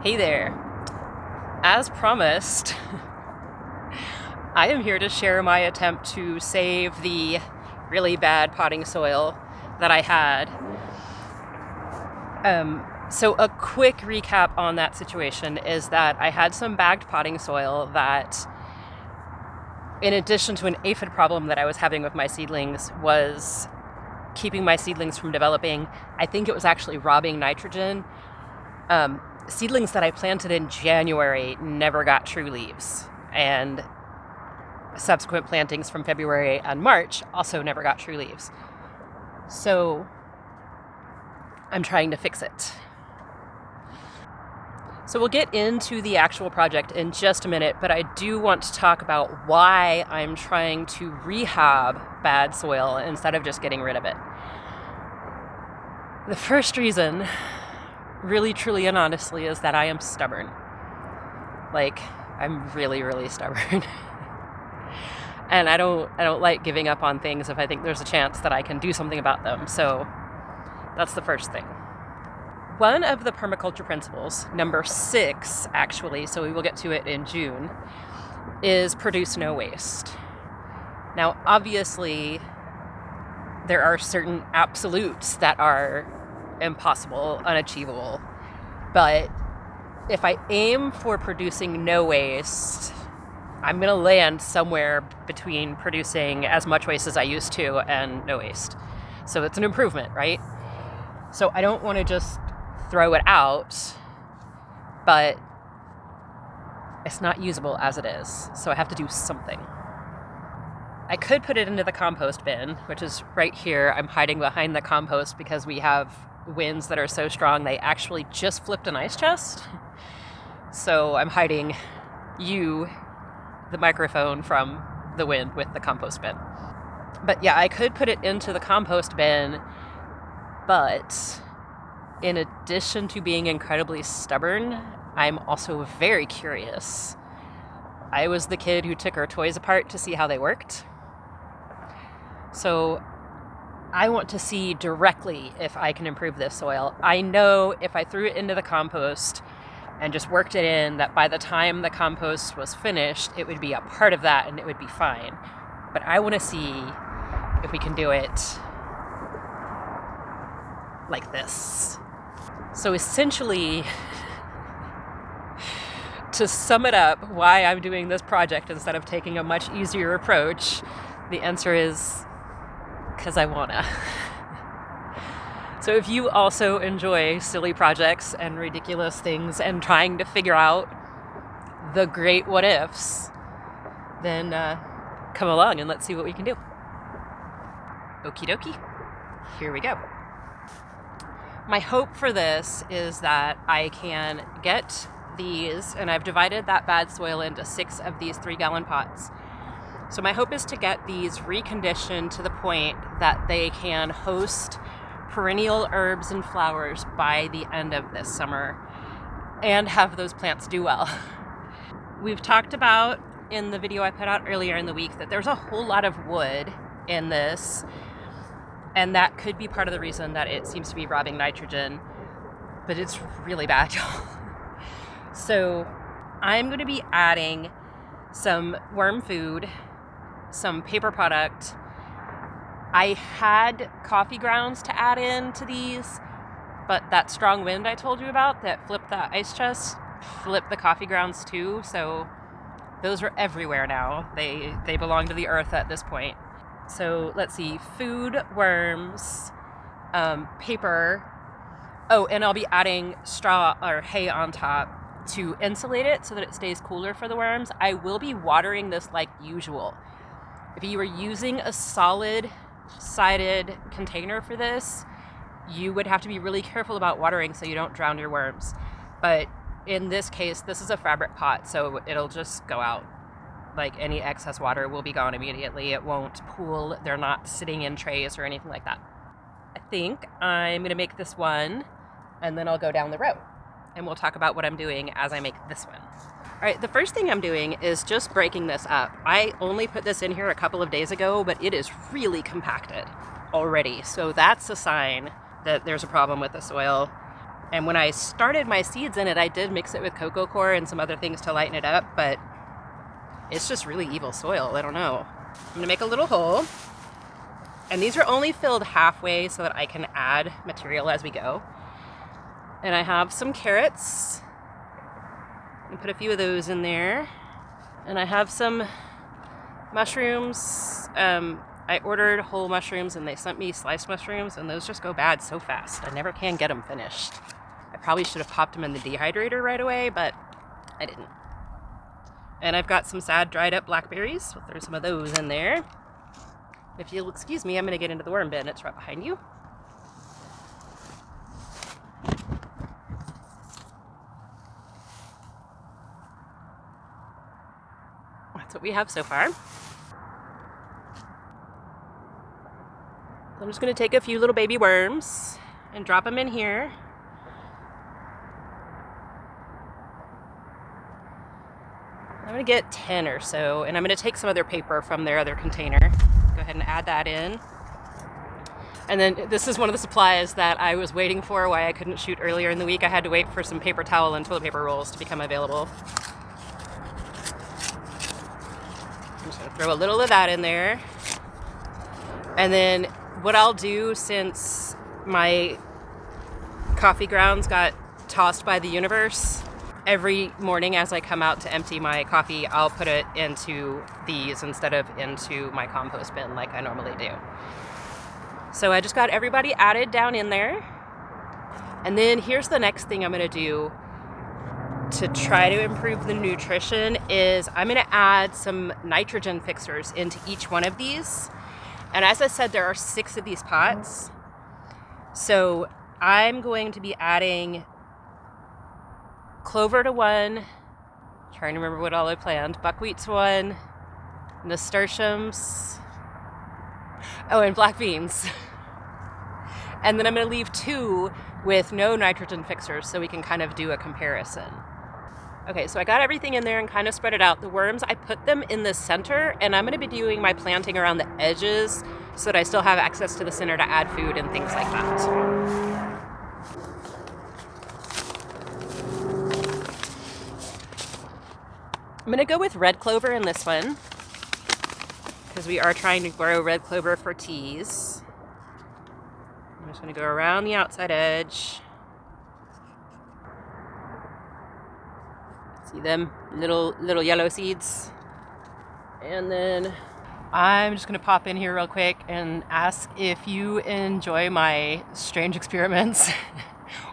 Hey there. As promised, I am here to share my attempt to save the really bad potting soil that I had. So a quick recap on that situation is that I had some bagged potting soil that, in addition to an aphid problem that I was having with my seedlings, was keeping my seedlings from developing. I think it was actually robbing nitrogen. Seedlings that I planted in January never got true leaves, and subsequent plantings from February and March also never got true leaves. So I'm trying to fix it. So we'll get into the actual project in just a minute, but I do want to talk about why I'm trying to rehab bad soil instead of just getting rid of it. The first reason, really, truly, and honestly, is that I am stubborn. I'm really, really stubborn. And I don't like giving up on things if I think there's a chance that I can do something about them. So that's the first thing. One of the permaculture principles, number 6 actually, so we will get to it in June, is produce no waste. Now, obviously, there are certain absolutes that are impossible, unachievable. But if I aim for producing no waste, I'm going to land somewhere between producing as much waste as I used to and no waste. So it's an improvement, right? So I don't want to just throw it out, but it's not usable as it is. So I have to do something. I could put it into the compost bin, which is right here. I'm hiding behind the compost because we have winds that are so strong they actually just flipped an ice chest. So I'm hiding the microphone, from the wind with the compost bin. But yeah, I could put it into the compost bin, but in addition to being incredibly stubborn, I'm also very curious. I was the kid who took our toys apart to see how they worked. So I want to see directly if I can improve this soil. I know if I threw it into the compost and just worked it in, that by the time the compost was finished, it would be a part of that and it would be fine. But I want to see if we can do it like this. So essentially, to sum it up, why I'm doing this project instead of taking a much easier approach, the answer is because I wanna. So if you also enjoy silly projects and ridiculous things and trying to figure out the great what ifs, then come along and let's see what we can do. Okie dokie, here we go. My hope for this is that I can get these, and I've divided that bad soil into 6 of these 3-gallon pots. So my hope is to get these reconditioned to the point that they can host perennial herbs and flowers by the end of this summer and have those plants do well. We've talked about in the video I put out earlier in the week that there's a whole lot of wood in this, and that could be part of the reason that it seems to be robbing nitrogen, but it's really bad, y'all. So I'm going to be adding some worm food, some paper product. I had coffee grounds to add in to these, but that strong wind I told you about that flipped that ice chest flipped the coffee grounds too. So those are everywhere now. They belong to the earth at this point. So let's see, food, worms, paper. Oh, and I'll be adding straw or hay on top to insulate it so that it stays cooler for the worms. I will be watering this like usual. If you were using a solid-sided container for this, you would have to be really careful about watering so you don't drown your worms. But in this case, this is a fabric pot, so it'll just go out. Like, any excess water will be gone immediately. It won't pool. They're not sitting in trays or anything like that. I think I'm going to make this one, and then I'll go down the row. And we'll talk about what I'm doing as I make this one. All right, the first thing I'm doing is just breaking this up. I only put this in here a couple of days ago, but it is really compacted already. So that's a sign that there's a problem with the soil. And when I started my seeds in it, I did mix it with cocoa coir and some other things to lighten it up, but it's just really evil soil. I don't know. I'm gonna make a little hole. And these are only filled halfway so that I can add material as we go. And I have some carrots. And put a few of those in there. And I have some mushrooms. I ordered whole mushrooms and they sent me sliced mushrooms, and those just go bad so fast. I never can get them finished. I probably should have popped them in the dehydrator right away, but I didn't. And I've got some sad dried up blackberries. We'll throw some of those in there. If you'll excuse me, I'm going to get into the worm bin. It's right behind you. That's what we have so far. I'm just going to take a few little baby worms and drop them in here. I'm going to get 10 or so, and I'm going to take some other paper from their other container. Go ahead and add that in. And then this is one of the supplies that I was waiting for, why I couldn't shoot earlier in the week. I had to wait for some paper towel and toilet paper rolls to become available. I'm just going to throw a little of that in there. And then what I'll do, since my coffee grounds got tossed by the universe, every morning as I come out to empty my coffee, I'll put it into these instead of into my compost bin like I normally do. So I just got everybody added down in there. And then here's the next thing I'm going to do to try to improve the nutrition is I'm going to add some nitrogen fixers into each one of these. And as I said, there are 6 of these pots. So I'm going to be adding clover to 1, trying to remember what all I planned, buckwheat to 1, nasturtiums, and black beans. And then I'm going to leave 2 with no nitrogen fixers so we can kind of do a comparison. Okay, so I got everything in there and kind of spread it out. The worms, I put them in the center, and I'm going to be doing my planting around the edges so that I still have access to the center to add food and things like that. I'm going to go with red clover in this one because we are trying to grow red clover for teas. I'm just going to go around the outside edge. See them little yellow seeds? And then I'm just going to pop in here real quick and ask if you enjoy my strange experiments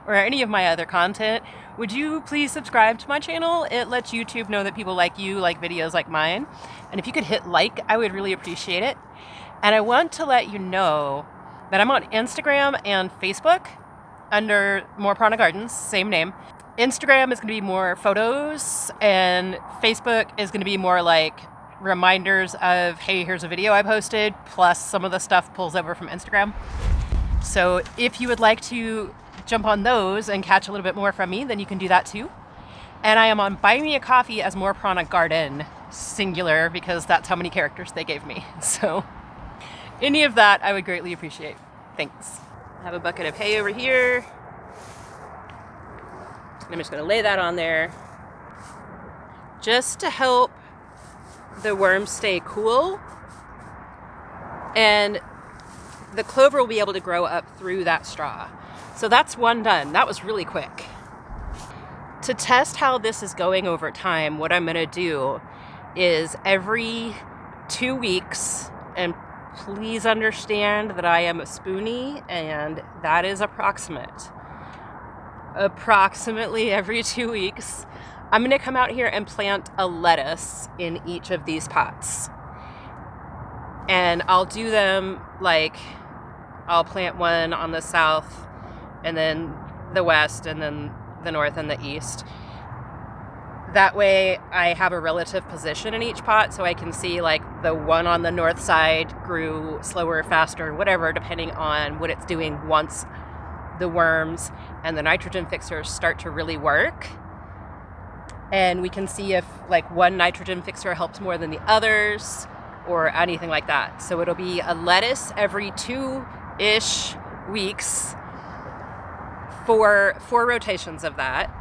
or any of my other content. Would you please subscribe to my channel? It lets YouTube know that people like you, like videos like mine. And if you could hit like, I would really appreciate it. And I want to let you know that I'm on Instagram and Facebook under More Prana Gardens, same name. Instagram is going to be more photos, and Facebook is going to be more like reminders of, hey, here's a video I posted, plus some of the stuff pulls over from Instagram. So if you would like to jump on those and catch a little bit more from me, then you can do that too. And I am on Buy Me a Coffee as More Prana Garden, singular, because that's how many characters they gave me. So any of that I would greatly appreciate. Thanks. I have a bucket of hay over here. I'm just going to lay that on there just to help the worms stay cool, and the clover will be able to grow up through that straw. So that's one done. That was really quick. To test how this is going over time, what I'm going to do is every 2 weeks, and please understand that I am a spoonie and that is approximate. Approximately every 2 weeks, I'm going to come out here and plant a lettuce in each of these pots. And I'll do them like, I'll plant one on the south, and then the west, and then the north and the east. That way I have a relative position in each pot, so I can see like the one on the north side grew slower, faster, whatever, depending on what it's doing once the worms and the nitrogen fixers start to really work. And we can see if like one nitrogen fixer helps more than the others or anything like that. So it'll be a lettuce every 2-ish weeks, for 4 rotations of that.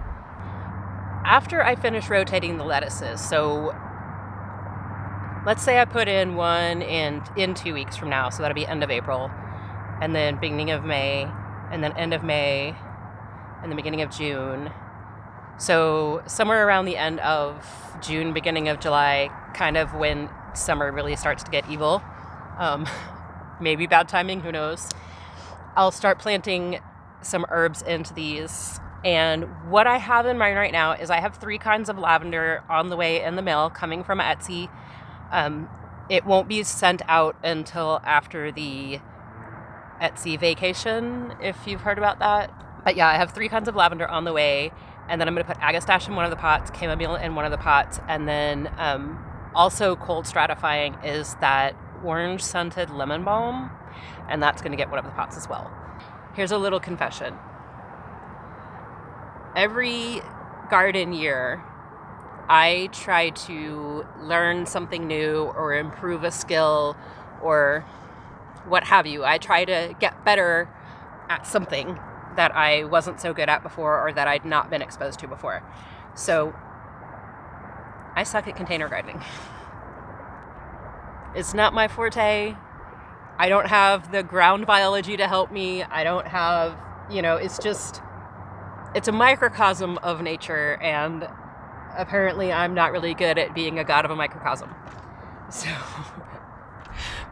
After I finish rotating the lettuces, so let's say I put in one in 2 weeks from now, so that'll be end of April, and then beginning of May, and then end of May, and the beginning of June. So somewhere around the end of June, beginning of July, kind of when summer really starts to get evil. Maybe bad timing, who knows. I'll start planting some herbs into these. And what I have in mind right now is I have 3 kinds of lavender on the way in the mail coming from Etsy. It won't be sent out until after the Etsy vacation, if you've heard about that. But yeah, I have 3 kinds of lavender on the way. And then I'm going to put agastache in one of the pots, chamomile in one of the pots, and then also cold stratifying is that orange scented lemon balm, and that's going to get one of the pots as well. Here's a little confession. Every garden year, I try to learn something new or improve a skill or what have you. I try to get better at something that I wasn't so good at before or that I'd not been exposed to before. So I suck at container gardening. It's not my forte. I don't have the ground biology to help me. I don't have, it's a microcosm of nature, and apparently I'm not really good at being a god of a microcosm. So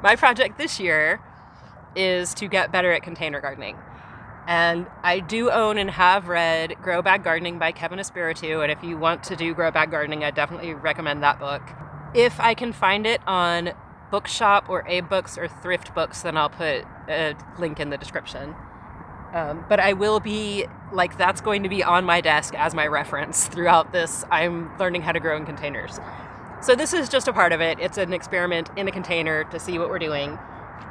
my project this year is to get better at container gardening. And I do own and have read Grow Bag Gardening by Kevin Espiritu, and if you want to do grow bag gardening, I definitely recommend that book. If I can find it on Bookshop or Abe Books or Thrift Books, then I'll put a link in the description. But I will be, that's going to be on my desk as my reference throughout this. I'm learning how to grow in containers. So this is just a part of it. It's an experiment in a container to see what we're doing.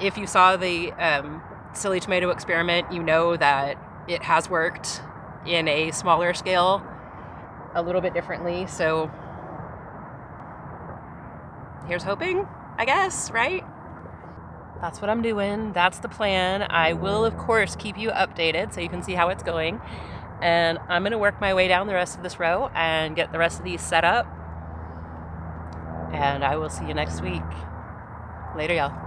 If you saw the silly tomato experiment, you know that it has worked in a smaller scale a little bit differently. So here's hoping, I guess, right? That's what I'm doing. That's the plan. I will, of course, keep you updated so you can see how it's going. And I'm going to work my way down the rest of this row and get the rest of these set up. And I will see you next week. Later, y'all.